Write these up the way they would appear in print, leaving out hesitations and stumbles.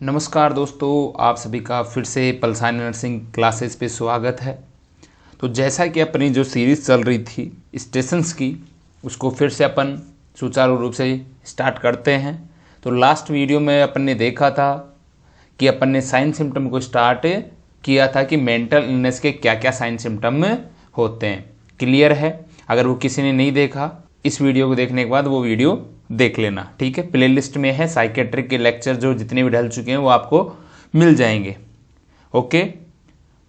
नमस्कार दोस्तों, आप सभी का फिर से पलसानी नर्सिंग क्लासेस पे स्वागत है। तो जैसा कि अपनी जो सीरीज़ चल रही थी स्टेशंस की, उसको फिर से अपन सुचारू रूप से स्टार्ट करते हैं। तो लास्ट वीडियो में अपन ने देखा था कि अपन ने साइन सिम्टम को स्टार्ट किया था कि मेंटल इलनेस के क्या क्या साइन सिम्टम होते हैं। क्लियर है? अगर वो किसी ने नहीं देखा, इस वीडियो को देखने के बाद वो वीडियो देख लेना, ठीक है। प्लेलिस्ट में है, साइकेट्रिक के लेक्चर जो जितने भी डल चुके हैं वो आपको मिल जाएंगे। ओके,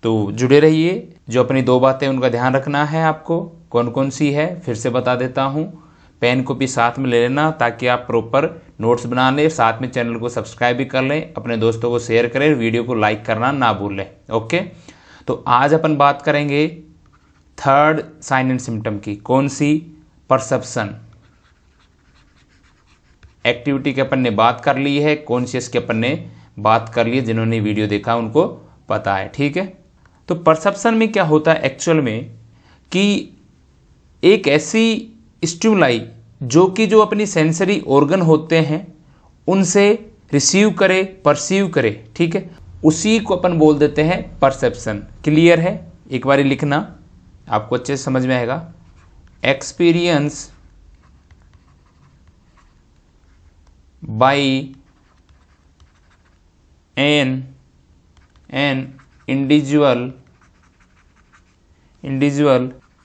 तो जुड़े रहिए। जो अपनी दो बातें उनका ध्यान रखना है आपको, कौन कौन सी है फिर से बता देता हूँ। पेन कॉपी साथ में ले लेना ताकि आप प्रॉपर नोट्स बना लें। साथ में चैनल को सब्सक्राइब भी कर लें, अपने दोस्तों को शेयर करें, वीडियो को लाइक करना ना भूलें। ओके, तो आज अपन बात करेंगे थर्ड साइन एंड सिम्टम की। कौन सी? परसेप्शन। एक्टिविटी के अपन ने बात कर ली है, कॉन्शियस के अपन ने बात कर ली है। जिन्होंने वीडियो देखा उनको पता है, ठीक है। तो परसेप्शन में क्या होता है एक्चुअल में कि एक ऐसी स्टिमुलाई जो अपनी सेंसरी ऑर्गन होते हैं उनसे रिसीव करे, परसीव करे, ठीक है, उसी को अपन बोल देते हैं परसेप्शन। क्लियर है? एक बार लिखना, आपको अच्छे से समझ में आएगा। Experience by an individual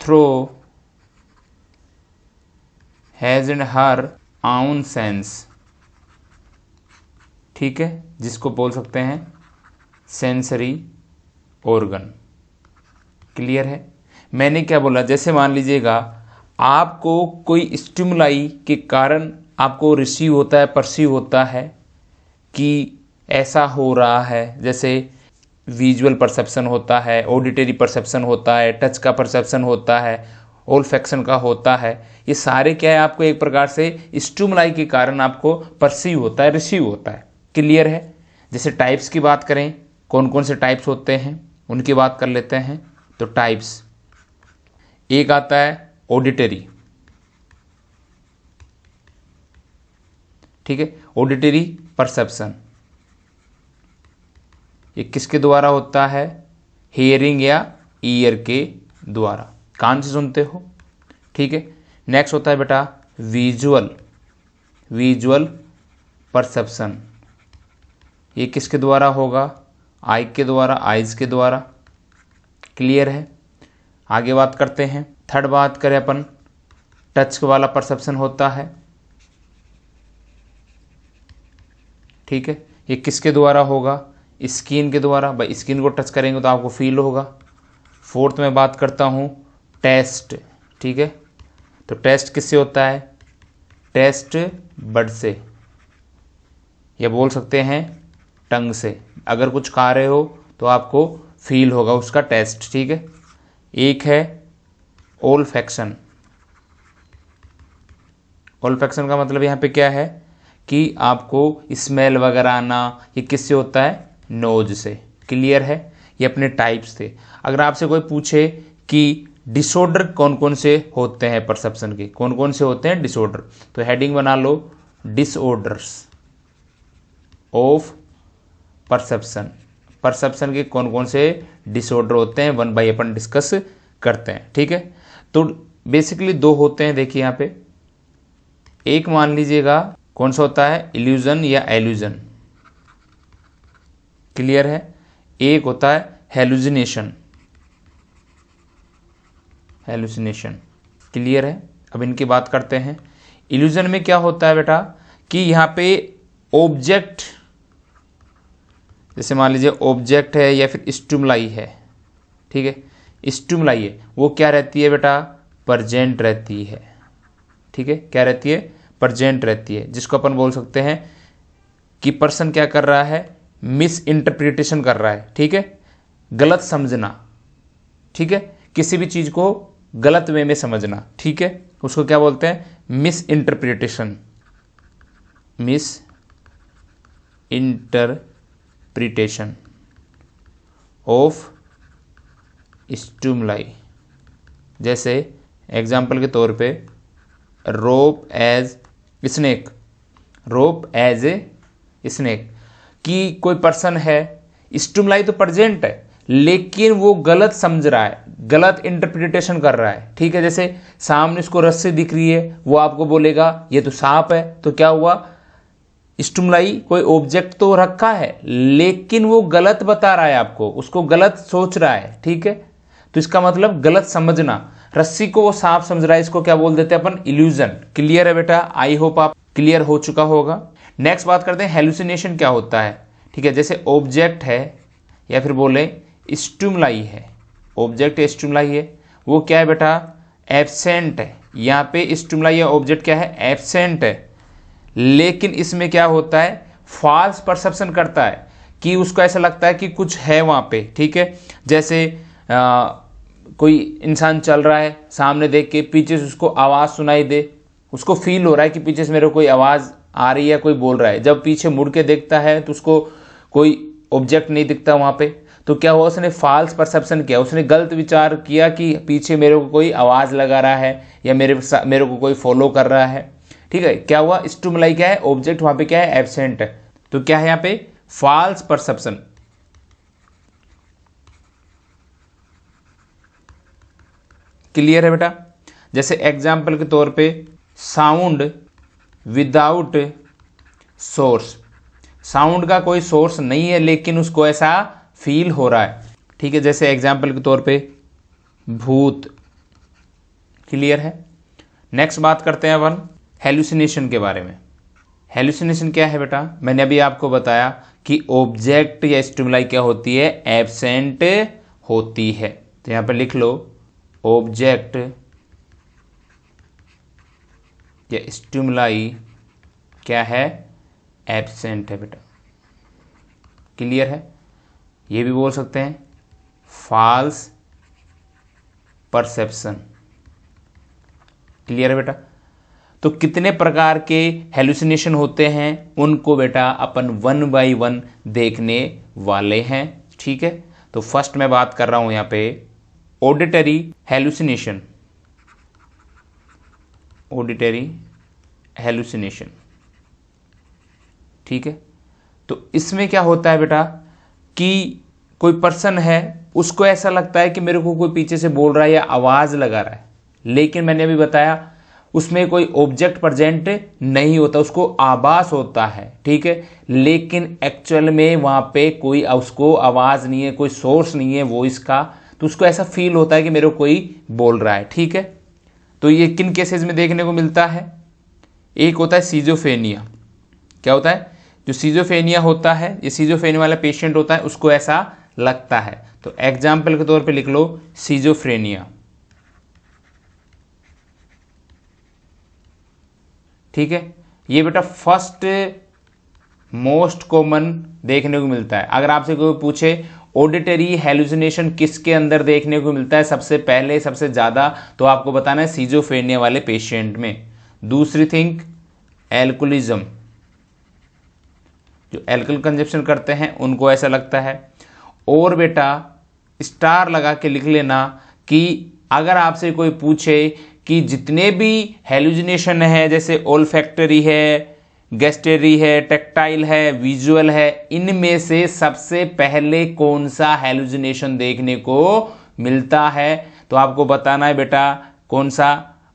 through his and her own sense, ठीक है, जिसको बोल सकते हैं सेंसरी ऑर्गन। क्लियर है? मैंने क्या बोला, जैसे मान लीजिएगा आपको कोई स्टिमुलाई के कारण आपको रिसीव होता है, परसीव होता है कि ऐसा हो रहा है। जैसे विजुअल परसेप्शन होता है, ऑडिटरी परसेप्शन होता है, टच का परसेप्शन होता है, ओल्फैक्शन का होता है। ये सारे क्या है, आपको एक प्रकार से स्टिमुलाई के कारण आपको परसीव होता है, रिसीव होता है। क्लियर है? जैसे टाइप्स की बात करें, कौन कौन से टाइप्स होते हैं उनकी बात कर लेते हैं। तो टाइप्स, एक आता है ऑडिटरी, ठीक है, ऑडिटरी परसेप्शन। ये किसके द्वारा होता है? हियरिंग या ईयर के द्वारा, कान से सुनते हो, ठीक है। नेक्स्ट होता है बेटा विजुअल परसेप्शन। ये किसके द्वारा होगा? आई के द्वारा, आइज के द्वारा। क्लियर है? आगे बात करते हैं। थर्ड बात करें अपन, टच वाला परसेप्शन होता है, ठीक है। ये किसके द्वारा होगा? स्किन के द्वारा। भाई स्किन को टच करेंगे तो आपको फील होगा। फोर्थ में बात करता हूँ टेस्ट, ठीक है। तो टेस्ट किससे होता है? टेस्ट बड से, या बोल सकते हैं टंग से। अगर कुछ खा रहे हो तो आपको फील होगा उसका टेस्ट, ठीक है। एक है ओल्फैक्शन। ओल्फैक्शन का मतलब यहाँ पे क्या है कि आपको स्मेल वगैरह आना, ये किससे होता है? नोज से। क्लियर है? ये अपने टाइप्स थे। अगर आपसे कोई पूछे कि डिसऑर्डर कौन कौन से होते हैं परसेप्शन के, कौन कौन से होते हैं डिसऑर्डर, तो हेडिंग बना लो डिसऑर्डर्स ऑफ परसेप्शन। परसेप्शन के कौन कौन से डिसऑर्डर होते हैं वन बाई अपन डिस्कस करते हैं, ठीक है। तो बेसिकली दो होते हैं, देखिए यहाँ पे। एक मान लीजिएगा कौन सा होता है? इल्यूजन या एल्यूजन। क्लियर है? एक होता है हेलुसिनेशन। क्लियर है? अब इनकी बात करते हैं। इल्यूजन में क्या होता है बेटा कि यहाँ पे ऑब्जेक्ट, जैसे मान लीजिए ऑब्जेक्ट है या फिर स्टिमुलाई है, ठीक है, स्टिमुलाई है, वो क्या रहती है बेटा? प्रेजेंट रहती है, ठीक है। क्या रहती है? प्रेजेंट रहती है, जिसको अपन बोल सकते हैं कि पर्सन क्या कर रहा है? मिस इंटरप्रिटेशन कर रहा है, ठीक है, गलत समझना, ठीक है, किसी भी चीज को गलत वे में समझना, ठीक है, उसको क्या बोलते हैं? Misinterpretation. Misinterpretation of stimuli. जैसे एग्जाम्पल के तौर पे rope as snake, rope as a snake. कि कोई पर्सन है, स्टिमुलाई तो प्रेजेंट है लेकिन वो गलत समझ रहा है, गलत इंटरप्रिटेशन कर रहा है। ठीक है, जैसे सामने उसको रस्सी दिख रही है, वो आपको बोलेगा ये तो सांप है, तो क्या हुआ, स्टिमुलाई कोई ऑब्जेक्ट तो रखा है लेकिन वो गलत बता रहा है आपको, उसको गलत सोच रहा है। ठीक है, तो इसका मतलब गलत समझना, रस्सी को वो सांप समझ रहा है, इसको क्या बोल देते हैं अपन, इल्यूजन। क्लियर है बेटा, आई होप आप क्लियर हो चुका होगा। नेक्स्ट बात करते हैं हेलुसिनेशन क्या होता है। ठीक है, जैसे ऑब्जेक्ट है या फिर बोले स्टिमुलाई है, ऑब्जेक्ट स्टिमुलाई है, वो क्या है बेटा, एब्सेंट है। यहाँ पे स्टिमुलाई या ऑब्जेक्ट क्या है, एब्सेंट है, लेकिन इसमें क्या होता है, फॉल्स परसेप्शन करता है कि उसको ऐसा लगता है कि कुछ है वहाँ पे। ठीक है, जैसे कोई इंसान चल रहा है, सामने देख के पीछे से उसको आवाज़ सुनाई दे, उसको फील हो रहा है कि पीछे से मेरे को कोई आवाज़ आ रही है, कोई बोल रहा है। जब पीछे मुड़ के देखता है तो उसको कोई ऑब्जेक्ट नहीं दिखता वहाँ पे, तो क्या हुआ, उसने फॉल्स परसेप्शन किया, उसने गलत विचार किया कि पीछे मेरे को कोई आवाज़ लगा रहा है या मेरे को कोई फॉलो कर रहा है। ठीक है, क्या हुआ, स्टिमुलाई क्या है, ऑब्जेक्ट वहाँ पे क्या है, एब्सेंट है, तो क्या है यहाँ पे, फॉल्स परसेप्शन। क्लियर है बेटा। जैसे एग्जाम्पल के तौर पे साउंड विदाउट सोर्स, साउंड का कोई सोर्स नहीं है लेकिन उसको ऐसा फील हो रहा है। ठीक है, जैसे एग्जाम्पल के तौर पे भूत। क्लियर है। नेक्स्ट बात करते हैं अपन हेलुसिनेशन के बारे में। हेलुसिनेशन क्या है बेटा, मैंने अभी आपको बताया कि ऑब्जेक्ट या स्टिमुलाई क्या होती है, एब्सेंट होती है। तो यहां पर लिख लो, ऑब्जेक्ट या स्टिमुलाई क्या है, एब्सेंट है बेटा। क्लियर है। ये भी बोल सकते हैं फॉल्स परसेप्शन। क्लियर है बेटा। तो कितने प्रकार के हेलुसिनेशन होते हैं उनको बेटा अपन 1 बाय 1 देखने वाले हैं। ठीक है, तो फर्स्ट मैं बात कर रहा हूं यहां पे ऑडिटरी हेलुसिनेशन। Auditory hallucination. ठीक है, तो इसमें क्या होता है बेटा कि कोई पर्सन है, उसको ऐसा लगता है कि मेरे को कोई पीछे से बोल रहा है या आवाज लगा रहा है, लेकिन मैंने अभी बताया उसमें कोई ऑब्जेक्ट प्रेजेंट नहीं होता, उसको आभास होता है। ठीक है, लेकिन एक्चुअल में वहां पे कोई उसको आवाज नहीं है, कोई सोर्स नहीं है वॉइस का, तो उसको ऐसा फील होता है कि मेरे को कोई बोल रहा है। ठीक है, तो ये किन केसेस में देखने को मिलता है, एक होता है सीजोफेनिया। क्या होता है, जो सीजोफेनिया होता है, ये सीजोफेनिया वाला पेशेंट होता है, उसको ऐसा लगता है। तो एग्जाम्पल के तौर पे लिख लो सीजोफ्रेनिया। ठीक है, ये बेटा फर्स्ट मोस्ट कॉमन देखने को मिलता है। अगर आपसे कोई पूछे ऑडिटरी हेलुसिनेशन किसके अंदर देखने को मिलता है सबसे पहले सबसे ज्यादा, तो आपको बताना है सीजोफ्रेनिया वाले पेशेंट में। दूसरी थिंग एल्कोहलिज्म, जो एल्कोहल कंजप्शन करते हैं उनको ऐसा लगता है। और बेटा स्टार लगा के लिख लेना कि अगर आपसे कोई पूछे कि जितने भी हेलुसिनेशन है, जैसे ओल्फैक्टरी है, गैस्टेरी है, टेक्टाइल है, विजुअल है, इनमें से सबसे पहले कौन सा हेलुसिनेशन देखने को मिलता है, तो आपको बताना है बेटा कौन सा,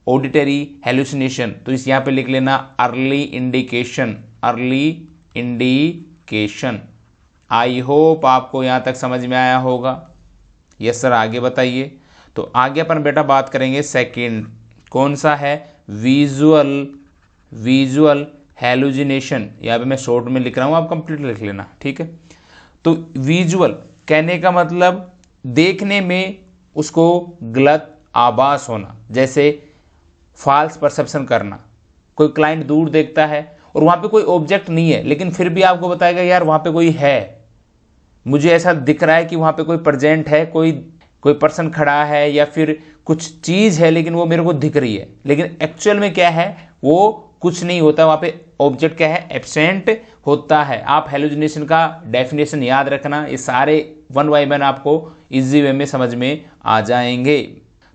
ऑडिटरी हेलुसिनेशन। तो इस यहां पे लिख लेना early indication, early indication. I hope आपको यहां तक समझ में आया होगा। यस सर, आगे बताइए। तो आगे अपन बेटा बात करेंगे सेकंड, कौन सा है, विजुअल हेलुसिनेशन। यहाँ पे मैं शॉर्ट में लिख रहा हूं, आप कंप्लीट लिख लेना। ठीक है, तो विजुअल कहने का मतलब देखने में उसको गलत आभास होना, जैसे फॉल्स परसेप्शन करना। कोई क्लाइंट दूर देखता है और वहां पे कोई ऑब्जेक्ट नहीं है, लेकिन फिर भी आपको बताएगा यार वहां पे कोई है, मुझे ऐसा दिख रहा है कि वहां पे कोई प्रेजेंट है, कोई पर्सन खड़ा है या फिर कुछ चीज है, लेकिन वो मेरे को दिख रही है, लेकिन एक्चुअल में क्या है वो कुछ नहीं होता, वहां पे ऑब्जेक्ट क्या है, एब्सेंट होता है। आप हेलुसिनेशन का डेफिनेशन याद रखना, ये सारे 1 बाय 1 आपको इजी वे में समझ में आ जाएंगे।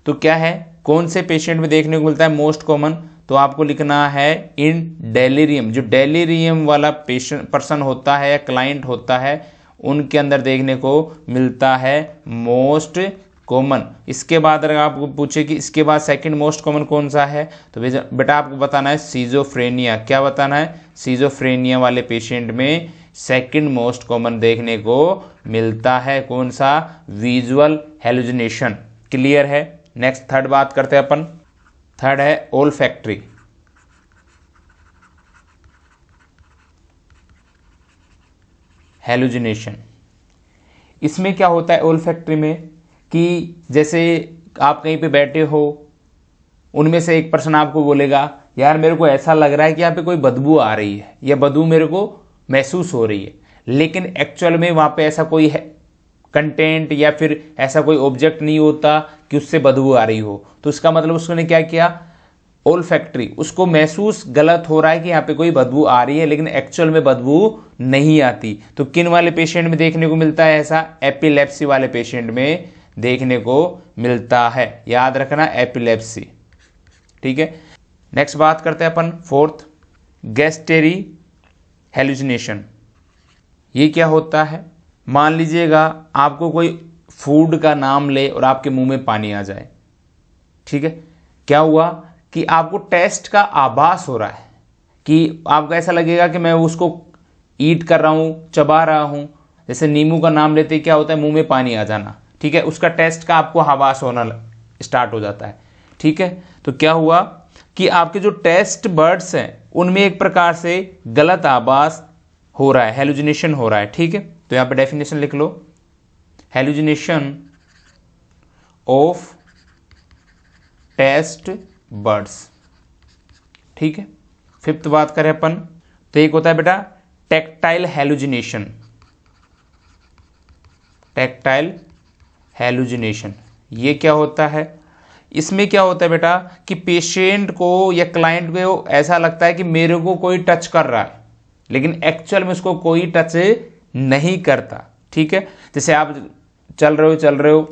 तो क्या है, कौन से पेशेंट में देखने को मिलता है मोस्ट कॉमन, तो आपको लिखना है इन डेलीरियम। जो डेलीरियम वाला पर्सन होता है या क्लाइंट होता है, उनके अंदर देखने को मिलता है मोस्ट कॉमन। इसके बाद अगर आपको पूछे कि इसके बाद सेकंड मोस्ट कॉमन कौन सा है, तो बेटा आपको बताना है सीजोफ्रेनिया। क्या बताना है? सीजोफ्रेनिया वाले पेशेंट में सेकंड मोस्ट कॉमन देखने को मिलता है कौन सा? Visual hallucination. क्लियर है? नेक्स्ट थर्ड बात करते हैं अपन। थर्ड है ओल्फैक्टरी। हेलुसिनेशन। इसमें क्या होता है ओल्फैक्टरी में कि जैसे आप कहीं पे बैठे हो, उनमें से एक पर्सन आपको बोलेगा यार मेरे को ऐसा लग रहा है कि यहाँ पे कोई बदबू आ रही है या बदबू मेरे को महसूस हो रही है, लेकिन एक्चुअल में वहां पे ऐसा कोई कंटेंट या फिर ऐसा कोई ऑब्जेक्ट नहीं होता कि उससे बदबू आ रही हो। तो इसका मतलब उसने क्या किया? ओल्फैक्टरी, उसको महसूस गलत हो रहा है कि यहाँ पे कोई बदबू आ रही है, लेकिन एक्चुअल में बदबू नहीं आती। तो किन वाले पेशेंट में देखने को मिलता है ऐसा? एपिलेप्सी वाले पेशेंट में देखने को मिलता है। याद रखना, एपिलेप्सी। ठीक है, नेक्स्ट बात करते हैं अपन फोर्थ, गैस्टेरी हेलुसिनेशन। ये क्या होता है? मान लीजिएगा आपको कोई फूड का नाम ले और आपके मुंह में पानी आ जाए। ठीक है, क्या हुआ कि आपको टेस्ट का आभास हो रहा है कि आपको ऐसा लगेगा कि मैं उसको ईट कर रहा हूं, चबा रहा हूं। जैसे नींबू का नाम लेते क्या होता है? मुंह में पानी आ जाना। ठीक है, उसका टेस्ट का आपको आभास होना स्टार्ट हो जाता है। ठीक है, तो क्या हुआ कि आपके जो टेस्ट बर्ड्स हैं उनमें एक प्रकार से गलत आभास हो रहा है, हेलुसिनेशन हो रहा है। ठीक है, तो यहां पे डेफिनेशन लिख लो, हेलुसिनेशन ऑफ टेस्ट बर्ड्स। ठीक है, फिफ्थ बात करें अपन, तो एक होता है बेटा टेक्टाइल हेलुसिनेशन। टेक्टाइल हेलुसिनेशन ये क्या होता है? इसमें क्या होता है बेटा कि पेशेंट को या क्लाइंट को ऐसा लगता है कि मेरे को कोई टच कर रहा है, लेकिन एक्चुअल में उसको कोई टच नहीं करता। ठीक है, जैसे आप चल रहे हो,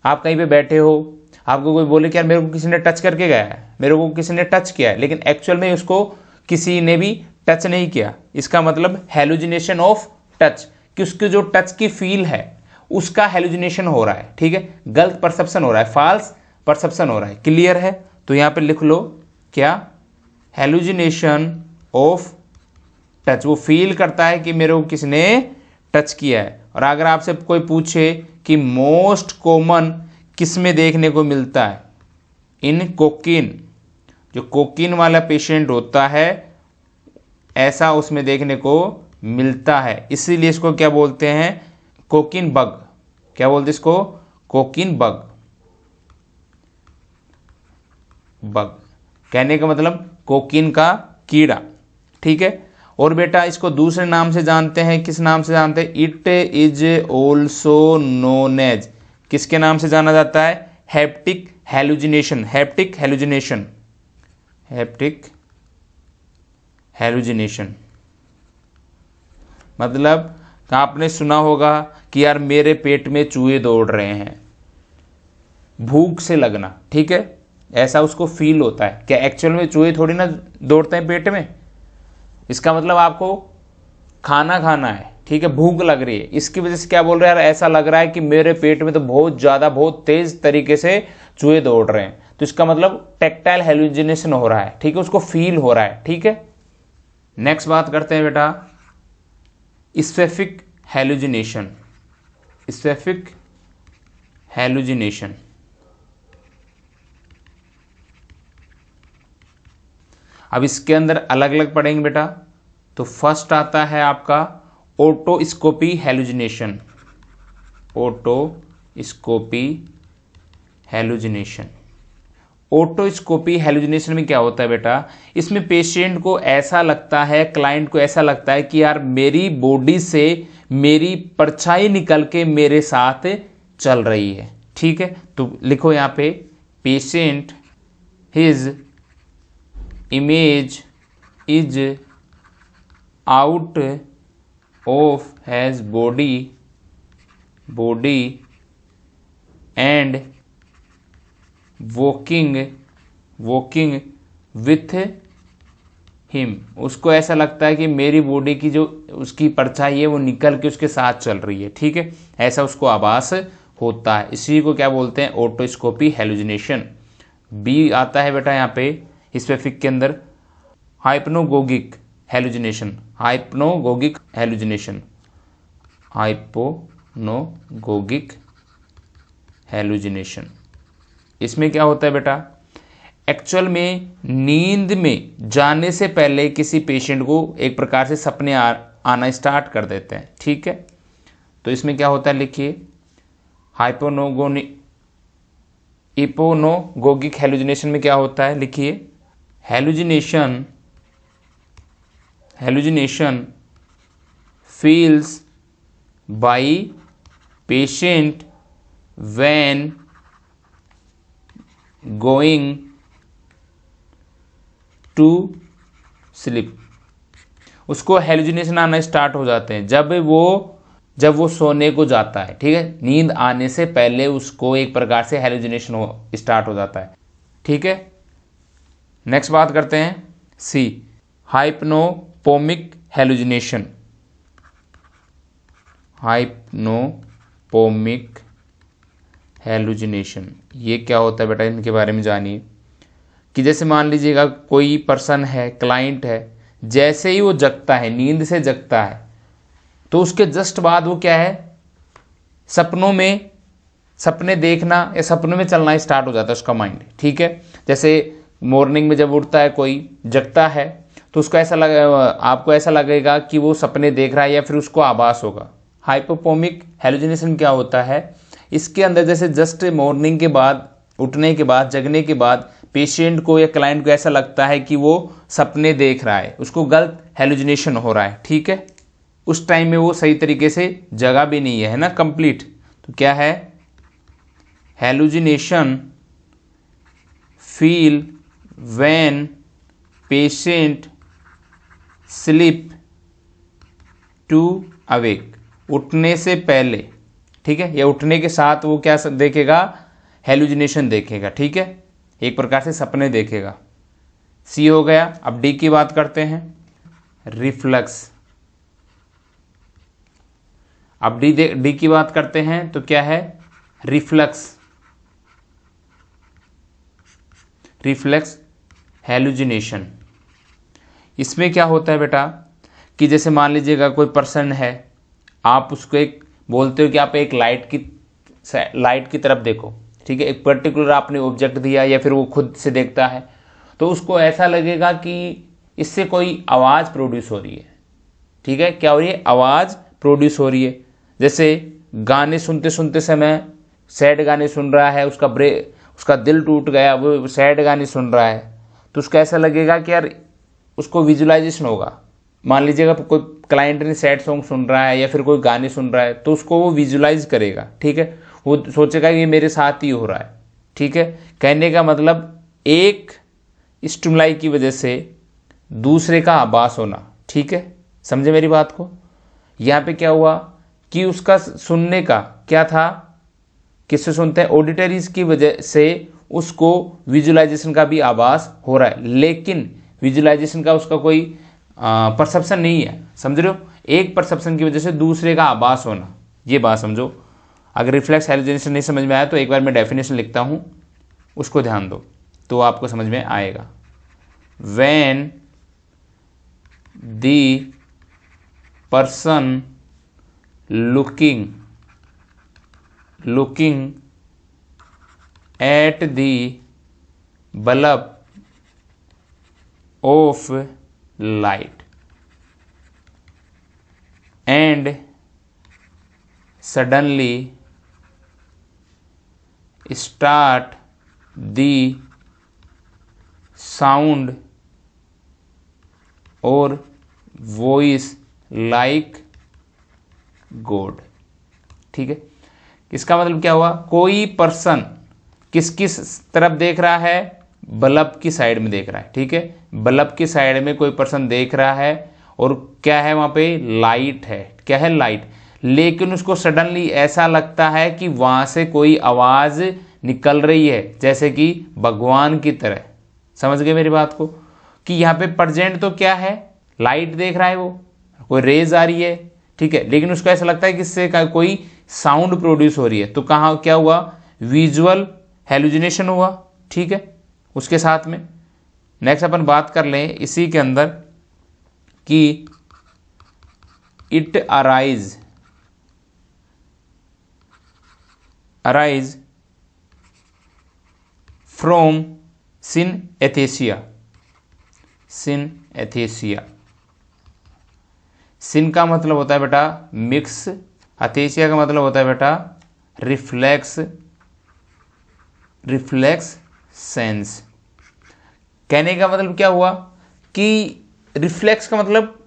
आप कहीं पे बैठे हो, आपको कोई बोले कि यार मेरे को किसी ने टच करके गया है, मेरे को किसी ने टच किया है, लेकिन एक्चुअल में उसको किसी ने भी टच नहीं किया। इसका मतलब हेलुसिनेशन ऑफ टच, कि उसके जो टच की फील है उसका हेलुसिनेशन हो रहा है। ठीक है, गलत परसेप्शन हो रहा है, फॉल्स परसेप्शन हो रहा है। क्लियर है? तो यहां पे लिख लो क्या? Hallucination of touch. वो फील करता है कि मेरे को किसने टच किया है। और अगर आपसे कोई पूछे कि मोस्ट कॉमन किस में देखने को मिलता है? इन कोकीन। जो कोकीन वाला पेशेंट होता है ऐसा उसमें देखने को मिलता है, इसीलिए इसको क्या बोलते हैं? Cocaine bug. क्या बोलते हैं इसको? Cocaine bug. बग कहने का मतलब कोकीन का कीड़ा। ठीक है, और बेटा इसको दूसरे नाम से जानते हैं। किस नाम से जानते हैं? It is also known as, किसके नाम से जाना जाता है? Haptic hallucination. Haptic hallucination. Haptic hallucination मतलब आपने सुना होगा कि यार मेरे पेट में चूहे दौड़ रहे हैं, भूख से लगना। ठीक है, ऐसा उसको फील होता है। क्या एक्चुअल में चूहे थोड़ी ना दौड़ते हैं पेट में? इसका मतलब आपको खाना खाना है। ठीक है, भूख लग रही है, इसकी वजह से क्या बोल रहे हैं? यार ऐसा लग रहा है कि मेरे पेट में तो बहुत ज्यादा, बहुत तेज तरीके से चूहे दौड़ रहे हैं। तो इसका मतलब टेक्टाइल हेलुसिनेशन हो रहा है। ठीक है, उसको फील हो रहा है। ठीक है, नेक्स्ट बात करते हैं बेटा स्पेसिफिक हेलुसिनेशन। स्पेसिफिक हेलुसिनेशन अब इसके अंदर अलग अलग पढ़ेंगे बेटा। तो फर्स्ट आता है आपका otoscopy hallucination. Otoscopy hallucination. Otoscopy hallucination में क्या होता है बेटा? इसमें पेशेंट को ऐसा लगता है, क्लाइंट को ऐसा लगता है कि यार मेरी बॉडी से मेरी परछाई निकल के मेरे साथ चल रही है। ठीक है, तो लिखो यहां पे patient his image is out of has body and walking with him, उसको ऐसा लगता है कि मेरी बॉडी की जो उसकी परछाई है वो निकल के उसके साथ चल रही है, ठीक है, ऐसा उसको आभास होता है। इसी को क्या बोलते हैं, ओटोस्कोपी हेलुसिनेशन। बी आता है बेटा यहाँ पे स्पेसिफिक के अंदर हाइप्नोगोगिक हेलुसिनेशन, हाइप्नोगोगिक हेलुसिनेशन, हाइपोनोगोगिक हेलुसिनेशन। इसमें क्या होता है बेटा, एक्चुअल में नींद में जाने से पहले किसी पेशेंट को एक प्रकार से सपने आना स्टार्ट कर देते हैं, ठीक है। तो इसमें क्या होता है, लिखिए हाइपोनोगोगिक हेलुसिनेशन में क्या होता है, लिखिए hallucination feels by patient when going to sleep. उसको हेलुसिनेशन आना स्टार्ट हो जाते हैं जब वो सोने को जाता है, ठीक है, नींद आने से पहले उसको एक प्रकार से हेलुसिनेशन स्टार्ट हो जाता है, ठीक है। नेक्स्ट बात करते हैं सी, हाइप्नोपोमिक हेलुसिनेशन, हाइप्नोपोमिक हेलुसिनेशन। ये क्या होता है बेटा, इनके बारे में जानिए। कि जैसे मान लीजिएगा कोई पर्सन है, क्लाइंट है, जैसे ही वो जगता है, नींद से जगता है, तो उसके जस्ट बाद वो क्या है, सपने देखना या सपनों में चलना स्टार्ट हो जाता है उसका माइंड, ठीक है। जैसे मॉर्निंग में जब उठता है, कोई जगता है, तो उसको ऐसा आपको ऐसा लगेगा कि वो सपने देख रहा है या फिर उसको आभास होगा। हाइपोपोमिक हेलुसिनेशन क्या होता है, इसके अंदर जैसे जस्ट मॉर्निंग के बाद, उठने के बाद, जगने के बाद पेशेंट को या क्लाइंट को ऐसा लगता है कि वो सपने देख रहा है, उसको गलत हेलुसिनेशन हो रहा है, ठीक है। उस टाइम में वो सही तरीके से जगा भी नहीं है ना, कंप्लीट। तो क्या है, hallucination feel when patient sleep to awake, उठने से पहले, ठीक है, या उठने के साथ वो क्या देखेगा, हेलुसिनेशन देखेगा, ठीक है, एक प्रकार से सपने देखेगा। सी हो गया। अब डी की बात करते हैं, रिफ्लक्स। अब डी की बात करते हैं तो क्या है, रिफ्लेक्स हेलुसिनेशन। इसमें क्या होता है बेटा, कि जैसे मान लीजिएगा कोई पर्सन है, आप उसको एक बोलते हो कि आप एक लाइट की तरफ देखो, ठीक है, एक पर्टिकुलर आपने ऑब्जेक्ट दिया या फिर वो खुद से देखता है, तो उसको ऐसा लगेगा कि इससे कोई आवाज़ प्रोड्यूस हो रही है, ठीक है। क्या हो रही है, आवाज़ प्रोड्यूस हो रही है। जैसे गाने सुनते सुनते समय सैड गाने सुन रहा है, उसका दिल टूट गया, वो सैड गाने सुन रहा है, तो उसको ऐसा लगेगा कि यार उसको विजुलाइजेशन होगा। मान लीजिएगा कोई क्लाइंट ने सैड सॉन्ग सुन रहा है या फिर कोई गाने सुन रहा है, तो उसको वो विजुलाइज करेगा, ठीक है, वो सोचेगा कि ये मेरे साथ ही हो रहा है, ठीक है। कहने का मतलब एक स्टिमुलाई की वजह से दूसरे का आभास होना, ठीक है, समझे मेरी बात को। यहाँ पे क्या हुआ कि उसका सुनने का क्या था, किससे सुनते हैं, ऑडिटरीज की वजह से उसको विजुलाइजेशन का भी आभास हो रहा है, लेकिन विजुलाइजेशन का उसका कोई परसेप्शन नहीं है, समझ रहे हो। एक परसेप्शन की वजह से दूसरे का आभास होना, ये बात समझो। अगर रिफ्लेक्स हेलुसिनेशन नहीं समझ में आया तो एक बार मैं डेफिनेशन लिखता हूं, उसको ध्यान दो तो आपको समझ में आएगा। When the person looking at the bulb of light and suddenly start the sound or voice like God, ठीक है। इसका मतलब क्या हुआ, कोई पर्सन किस तरफ देख रहा है, बल्ब की साइड में देख रहा है, ठीक है, बल्ब की साइड में कोई पर्सन देख रहा है और क्या है वहां पे, लाइट है, क्या है, लाइट। लेकिन उसको सडनली ऐसा लगता है कि वहां से कोई आवाज निकल रही है, जैसे कि भगवान की तरह, समझ गए मेरी बात को, कि यहाँ पे प्रेजेंट तो क्या है, लाइट देख रहा है वो, कोई रेज आ रही है, ठीक है, लेकिन उसको ऐसा लगता है कि इससे कोई साउंड प्रोड्यूस हो रही है, तो कहाँ क्या हुआ, विजुअल हेलुसिनेशन हुआ, ठीक है। उसके साथ में नेक्स्ट अपन बात कर लें इसी के अंदर कि इट अराइज फ्रॉम सिनएस्थेसिया। सिन का मतलब होता है बेटा मिक्स, एस्थेसिया का मतलब होता है बेटा रिफ्लेक्स सेंस। कहने का मतलब क्या हुआ कि रिफ्लेक्स का मतलब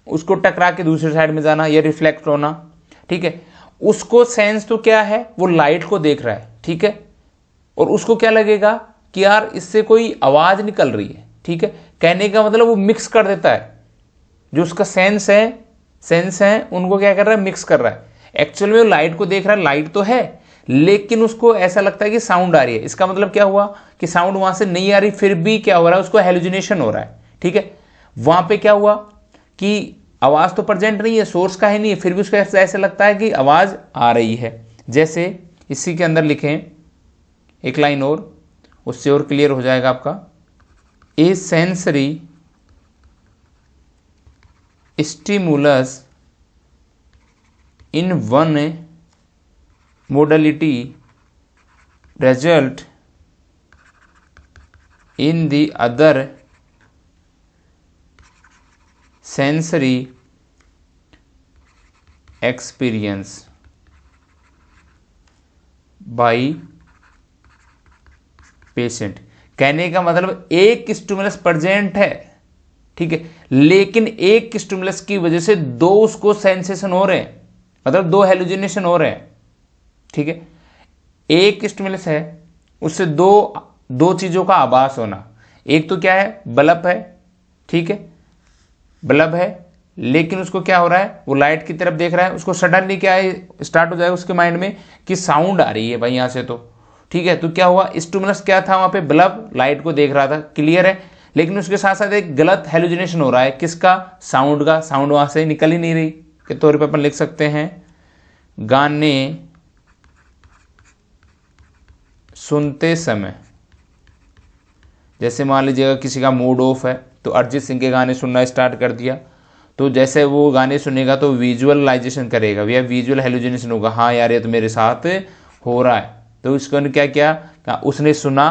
उसको टकरा के दूसरी साइड में जाना या रिफ्लेक्ट होना, ठीक है। उसको सेंस तो क्या है, वो लाइट को देख रहा है, ठीक है, और उसको क्या लगेगा कि यार इससे कोई आवाज निकल रही है, ठीक है। कहने का मतलब वो मिक्स कर देता है, जो उसका सेंस है उनको क्या कर रहा है, मिक्स कर रहा है। एक्चुअल में वो लाइट को देख रहा है, लाइट तो है, लेकिन उसको ऐसा लगता है कि साउंड आ रही है। इसका मतलब क्या हुआ कि साउंड वहां से नहीं आ रही, फिर भी क्या हो रहा है, उसको हेलुसिनेशन हो रहा है, ठीक है। वहां पे क्या हुआ कि आवाज तो प्रेजेंट नहीं है, सोर्स का ही नहीं है, फिर भी उसको ऐसा लगता है कि आवाज आ रही है। जैसे इसी के अंदर लिखें एक लाइन और, उससे और क्लियर हो जाएगा आपका। A sensory stimulus in one modality result in the other sensory experience by patient। कहने का मतलब एक स्टिमुलस प्रेजेंट है, ठीक है, लेकिन एक स्टिमुलस की वजह से दो उसको सेंसेशन हो रहे हैं, मतलब दो हेलुसिनेशन हो रहे हैं, ठीक है। एक स्टिमुलस है, उससे दो चीजों का आभास होना। एक तो क्या है, बल्ब है, ठीक है, बल्ब है, लेकिन उसको क्या हो रहा है, वो लाइट की तरफ देख रहा है, उसको सडनली क्या है स्टार्ट हो जाएगा उसके माइंड में कि साउंड आ रही है भाई यहां से, तो ठीक है। तो क्या हुआ, स्टिमुलस क्या था वहां पे, बल्ब लाइट को देख रहा था, क्लियर है, लेकिन उसके साथ साथ एक गलत हेलुसिनेशन हो रहा है, किसका, साउंड का। साउंड वहां से निकल ही नहीं रही के तौर पे अपन लिख सकते हैं गाने सुनते समय। जैसे मान लीजिएगा किसी का मूड ऑफ है तो अरिजीत सिंह के गाने सुनना स्टार्ट कर दिया, तो जैसे वो गाने सुनेगा तो विजुअलाइजेशन करेगा या विजुअल हेलुसिनेशन होगा, हाँ यार ये तो मेरे साथ हो रहा है। तो उसको क्या किया, उसने सुना,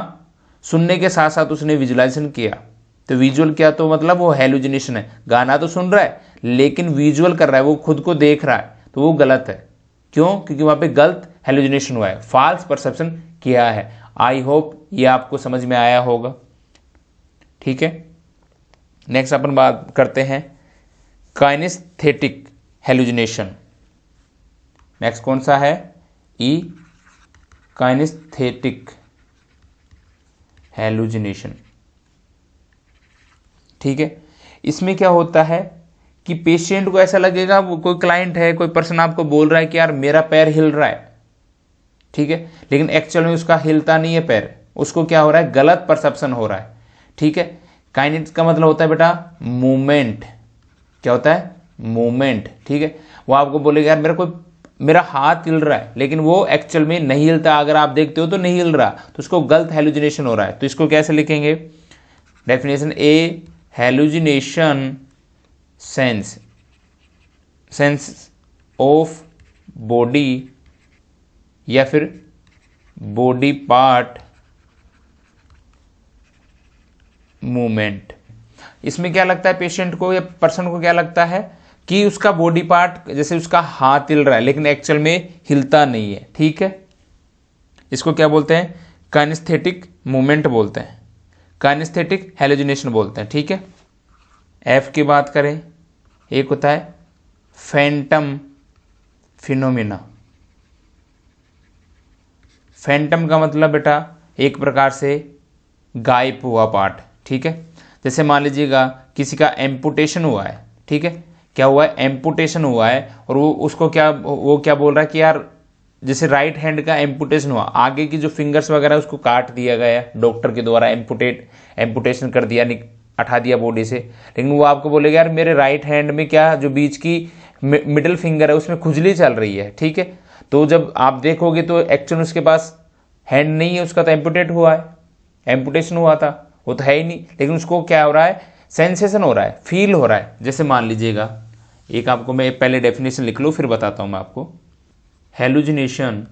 सुनने के साथ साथ उसने विजुअलाइजेशन किया। तो विजुअल क्या, तो मतलब वो हेलुसिनेशन है, गाना तो सुन रहा है लेकिन विजुअल कर रहा है, वो खुद को देख रहा है, तो वो गलत है। क्यों, क्योंकि वहां पे गलत हेलुसिनेशन हुआ है, फॉल्स परसेप्शन किया है। आई होप ये आपको समझ में आया होगा, ठीक है। नेक्स्ट अपन बात करते हैं काइनेस्थेटिक हेलुसिनेशन। नेक्स्ट कौन सा है, ई काइनेस्थेटिक हेलुसिनेशन, ठीक है। इसमें क्या होता है कि पेशेंट को ऐसा लगेगा, वो कोई क्लाइंट है, कोई पर्सन आपको बोल रहा है कि यार मेरा पैर हिल रहा है, ठीक है, लेकिन एक्चुअल में उसका हिलता नहीं है पैर, उसको क्या हो रहा है, गलत परसेप्शन हो रहा है, ठीक है। काइनेट का मतलब होता है बेटा मूवमेंट, क्या होता है, मूवमेंट, ठीक है। वो आपको बोलेगा यार मेरा हाथ हिल रहा है, लेकिन वो एक्चुअल में नहीं हिलता, अगर आप देखते हो तो नहीं हिल रहा, तो उसको गलत हेलुसिनेशन हो रहा है। तो इसको कैसे लिखेंगे, definition, A hallucination sense of body या फिर बॉडी पार्ट मूवमेंट। इसमें क्या लगता है पेशेंट को या पर्सन को, क्या लगता है कि उसका बॉडी पार्ट, जैसे उसका हाथ हिल रहा है लेकिन एक्चुअल में हिलता नहीं है, ठीक है। इसको क्या बोलते हैं, काइनेस्थेटिक मूवमेंट बोलते हैं, काइनेस्थेटिक हेलुसिनेशन बोलते हैं, ठीक है। एफ की बात करें, एक होता है फैंटम फिनोमिना। फैंटम का मतलब बेटा एक प्रकार से गायब हुआ पार्ट, ठीक है। जैसे मान लीजिएगा किसी का एम्पुटेशन हुआ है, ठीक है, क्या हुआ है, एम्पुटेशन हुआ है, और वो क्या बोल रहा है कि यार जैसे राइट हैंड का एम्पुटेशन हुआ, आगे की जो फिंगर्स वगैरह उसको काट दिया गया डॉक्टर के द्वारा, एम्पुटेशन कर दिया, हटा दिया बॉडी से, लेकिन वो आपको बोलेगा यार मेरे राइट हैंड में क्या जो बीच की मिडिल फिंगर है उसमें खुजली चल रही है, ठीक है। तो जब आप देखोगे तो एक्चुअली उसके पास हैंड नहीं है, उसका तो एम्पुटेट हुआ है, एम्पुटेशन हुआ था, वो तो है ही नहीं, लेकिन उसको क्या हो रहा है, सेंसेशन हो रहा है, फील हो रहा है। जैसे मान लीजिएगा, एक आपको मैं पहले डेफिनेशन लिख लूँ फिर बताता हूँ मैं आपको। Hallucination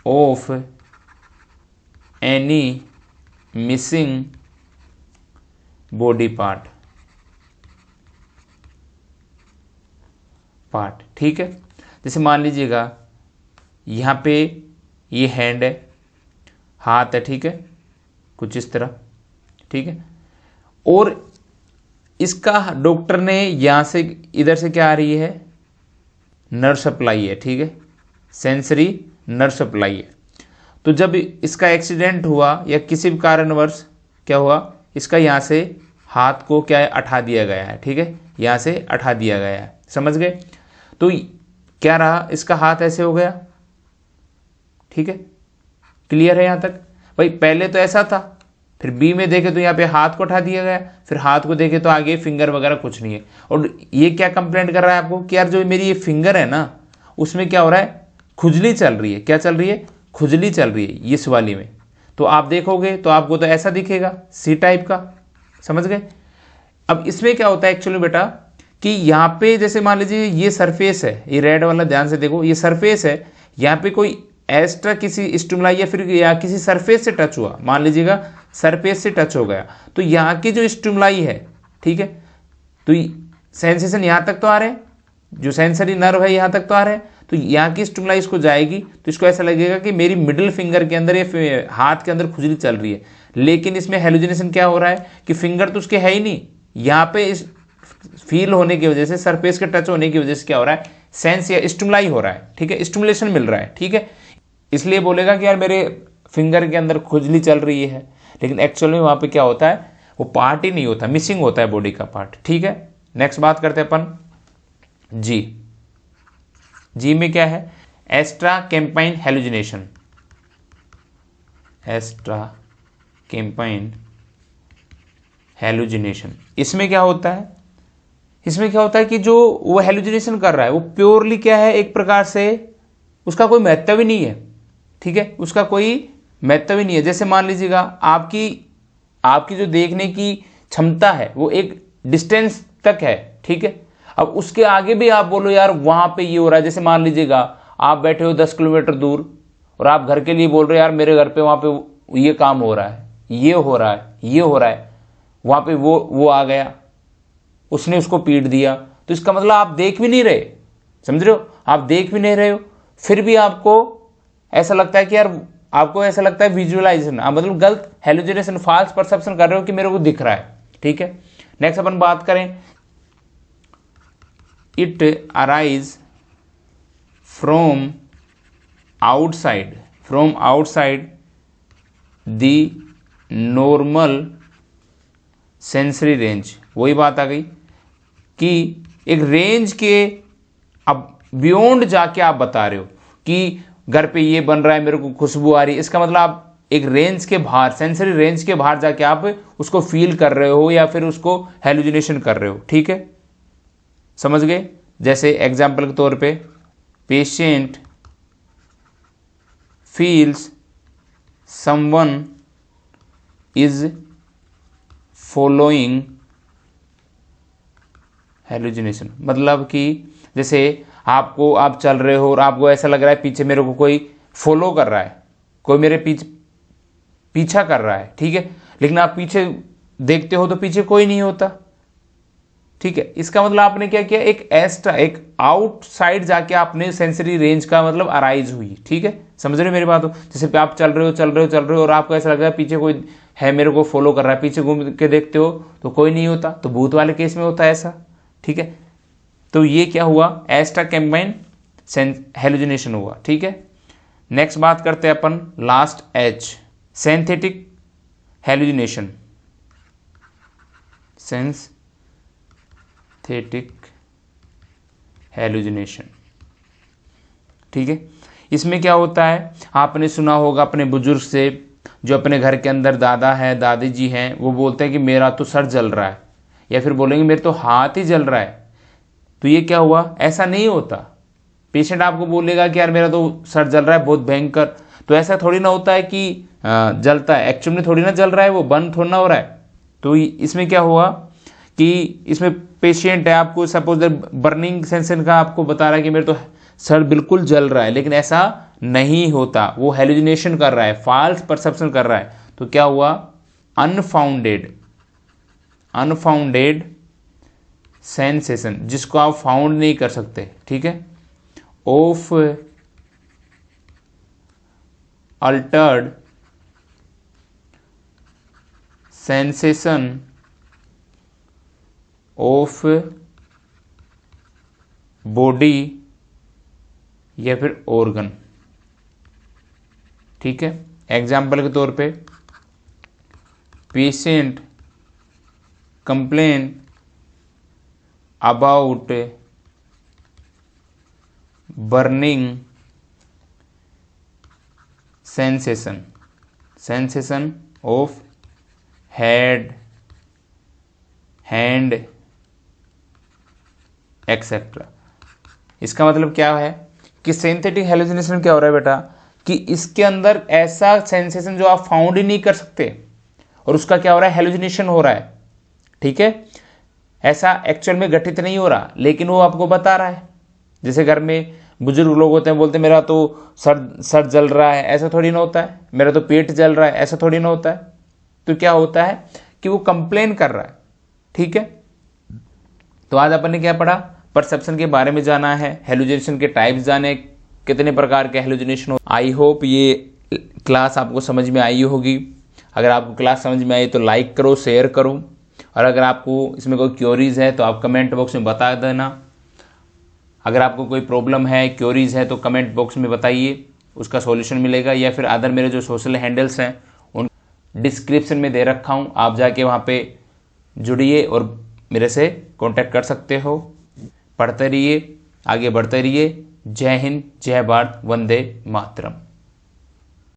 of any missing body part, ठीक है। जैसे मान लीजिएगा यहाँ पे ये हैंड है, हाथ है, ठीक है, कुछ इस तरह, ठीक है, और इसका डॉक्टर ने यहाँ से इधर से क्या आ रही है, नर्व सप्लाई है, ठीक है, सेंसरी नर्व सप्लाई है। तो जब इसका एक्सीडेंट हुआ या किसी भी कारणवश क्या हुआ, इसका यहाँ से हाथ को क्या है, हटा दिया गया है, ठीक है, यहाँ से हटा दिया गया है, समझ गए। तो क्या रहा, इसका हाथ ऐसे हो गया, ठीक है, क्लियर है यहाँ तक भाई। पहले तो ऐसा था, फिर बी में देखे तो यहाँ पे हाथ को उठा दिया गया, फिर हाथ को देखे तो आगे फिंगर वगैरह कुछ नहीं है। और ये क्या कंप्लेंट कर रहा है आपको कि यार जो मेरी ये फिंगर है ना उसमें क्या हो रहा है, खुजली चल रही है। क्या चल रही है, खुजली चल रही है इस वाली में। तो आप देखोगे तो आपको तो ऐसा दिखेगा, सी टाइप का, समझ गए। अब इसमें क्या होता है एक्चुअली बेटा कि यहाँ पे जैसे मान लीजिए ये सरफेस है, ये रेड वाला ध्यान से देखो, ये सरफेस है, यहाँ पे कोई एक्स्ट्रा किसी स्टिमुलाई या फिर या किसी सरफेस से टच हुआ, मान लीजिएगा सरफेस से टच हो गया, तो यहाँ की जो स्टिमुलाई है, ठीक है, तो सेंसेशन यहाँ तक तो आ रहे हैं, जो सेंसरी नर्व है यहाँ तक तो आ रहे हैं, तो यहाँ की स्टिमुलाई इसको जाएगी तो इसको ऐसा लगेगा कि मेरी मिडिल फिंगर के अंदर या हाथ के अंदर खुजली चल रही है। लेकिन इसमें हेलुजिनेशन क्या हो रहा है कि फिंगर तो उसके है ही नहीं, यहाँ पे इस फील होने की वजह से, सरफेस के टच होने की वजह से क्या हो रहा है, सेंस या स्टिमुलाई हो रहा है, ठीक है, स्टिमुलेशन मिल रहा है, ठीक है। इसलिए बोलेगा कि यार मेरे फिंगर के अंदर खुजली चल रही है, लेकिन एक्चुअल में वहां पे क्या होता है, वो पार्ट ही नहीं होता, मिसिंग होता है बॉडी का पार्ट, ठीक है। नेक्स्ट बात करते हैं अपन जी। जी में क्या है, एक्स्ट्रा कैंपाइन हेलुजिनेशन, एक्स्ट्रा कैंपाइन हेलुजिनेशन। इसमें क्या होता है, इसमें क्या होता है कि जो वो हेलुजिनेशन कर रहा है वो प्योरली क्या है, एक प्रकार से उसका कोई महत्व ही नहीं है, ठीक है, उसका कोई महत्व ही नहीं है। जैसे मान लीजिएगा आपकी जो देखने की क्षमता है वो एक डिस्टेंस तक है, ठीक है। अब उसके आगे भी आप बोलो यार वहां पे ये हो रहा है, जैसे मान लीजिएगा आप बैठे हो 10 किलोमीटर दूर और आप घर के लिए बोल रहे हो यार मेरे घर पे वहां पे ये काम हो रहा है, ये हो रहा है, ये हो रहा है, वहां पे वो आ गया, उसने उसको पीट दिया, तो इसका मतलब आप देख भी नहीं रहे, समझ रहे हो, आप देख भी नहीं रहे हो, फिर भी आपको ऐसा लगता है कि यार, आपको ऐसा लगता है विजुअलाइजेशन, आप मतलब गलत हेलुजिनेशन, फाल्स परसेप्शन कर रहे हो कि मेरे को दिख रहा है, ठीक है। नेक्स्ट अपन बात करें, it arise from outside, from outside the normal sensory range. वही बात आ गई कि एक रेंज के अब बियॉन्ड जाके आप बता रहे हो कि घर पे ये बन रहा है, मेरे को खुशबू आ रही है, इसका मतलब आप एक रेंज के बाहर, सेंसरी रेंज के बाहर जाके आप उसको फील कर रहे हो या फिर उसको हेलुजिनेशन कर रहे हो, ठीक है, समझ गए। जैसे एग्जाम्पल के तौर पे, patient feels someone is following hallucination, मतलब कि जैसे आप चल रहे हो और आपको ऐसा लग रहा है पीछे मेरे को कोई फॉलो कर रहा है, कोई मेरे पीछा कर रहा है, ठीक है, लेकिन आप पीछे देखते हो तो पीछे कोई नहीं होता, ठीक है। इसका मतलब आपने क्या किया, एक एक्स्ट्रा, एक आउटसाइड जाके आपने सेंसरी रेंज का मतलब अराइज हुई, ठीक है, समझ रहे हो मेरी बात हो। जैसे आप चल रहे हो और आपको ऐसा लग रहा है पीछे कोई है मेरे को फॉलो कर रहा है, पीछे घूम के देखते हो तो कोई नहीं होता, तो भूत वाले केस में होता है ऐसा, ठीक है। तो ये क्या हुआ, एक्स्ट्रा कैंपाइन हेलुजिनेशन हुआ, ठीक है। नेक्स्ट बात करते हैं अपन last H, synthetic hallucination, synthetic hallucination, ठीक है। इसमें क्या होता है, आपने सुना होगा अपने बुजुर्ग से, जो अपने घर के अंदर दादा है दादी जी हैं, वो बोलते हैं कि मेरा तो सर जल रहा है, या फिर बोलेंगे मेरे तो हाथ ही जल रहा है। तो ये क्या हुआ, ऐसा नहीं होता। पेशेंट आपको बोलेगा कि यार मेरा तो सर जल रहा है बहुत भयंकर, तो ऐसा थोड़ी ना होता है कि जलता है, एक्चुअल में थोड़ी ना जल रहा है, वो बंद थोड़ा ना हो रहा है। तो इसमें क्या हुआ कि इसमें पेशेंट है, आपको सपोज बर्निंग सेंसेशन का आपको बता रहा है कि मेरे तो सर बिल्कुल जल रहा है, लेकिन ऐसा नहीं होता, वो हेलुसिनेशन कर रहा है, फॉल्स परसेप्शन कर रहा है। तो क्या हुआ, अनफाउंडेड सेंसेशन, जिसको आप फाउंड नहीं कर सकते, ठीक है, of Altered sensation of body या फिर ऑर्गन। ठीक है, एग्जाम्पल के तौर पे patient complain about burning sensation of head, hand etcetera. इसका मतलब क्या है कि सिंथेटिक हेलुसिनेशन क्या हो रहा है बेटा, कि इसके अंदर ऐसा सेंसेशन जो आप फाउंड ही नहीं कर सकते, और उसका क्या हो रहा है, हेलुसिनेशन हो रहा है। ठीक है, ऐसा एक्चुअल में घटित नहीं हो रहा, लेकिन वो आपको बता रहा है। जैसे घर में बुजुर्ग लोग होते हैं, बोलते हैं मेरा तो सर जल रहा है, ऐसा थोड़ी ना होता है, मेरा तो पेट जल रहा है, ऐसा थोड़ी ना होता है। तो क्या होता है कि वो कंप्लेन कर रहा है। ठीक है, तो आज अपन ने क्या पढ़ा, परसेप्शन के बारे में जाना है, हेलुसिनेशन के टाइप्स जाने, कितने प्रकार के हेलुसिनेशन हो। आई होप ये क्लास आपको समझ में आई होगी। अगर आपको क्लास समझ में आई तो लाइक करो, शेयर करो, और अगर आपको इसमें कोई क्योरीज है तो आप कमेंट बॉक्स में बता देना। अगर आपको कोई प्रॉब्लम है, क्योरीज है, तो कमेंट बॉक्स में बताइए, उसका सॉल्यूशन मिलेगा। या फिर अदर मेरे जो सोशल हैंडल्स हैं उन डिस्क्रिप्शन में दे रखा हूँ, आप जाके वहाँ पे जुड़िए और मेरे से कांटेक्ट कर सकते हो। पढ़ते रहिए, आगे बढ़ते रहिए। जय हिंद, जय भारत, वंदे मातरम।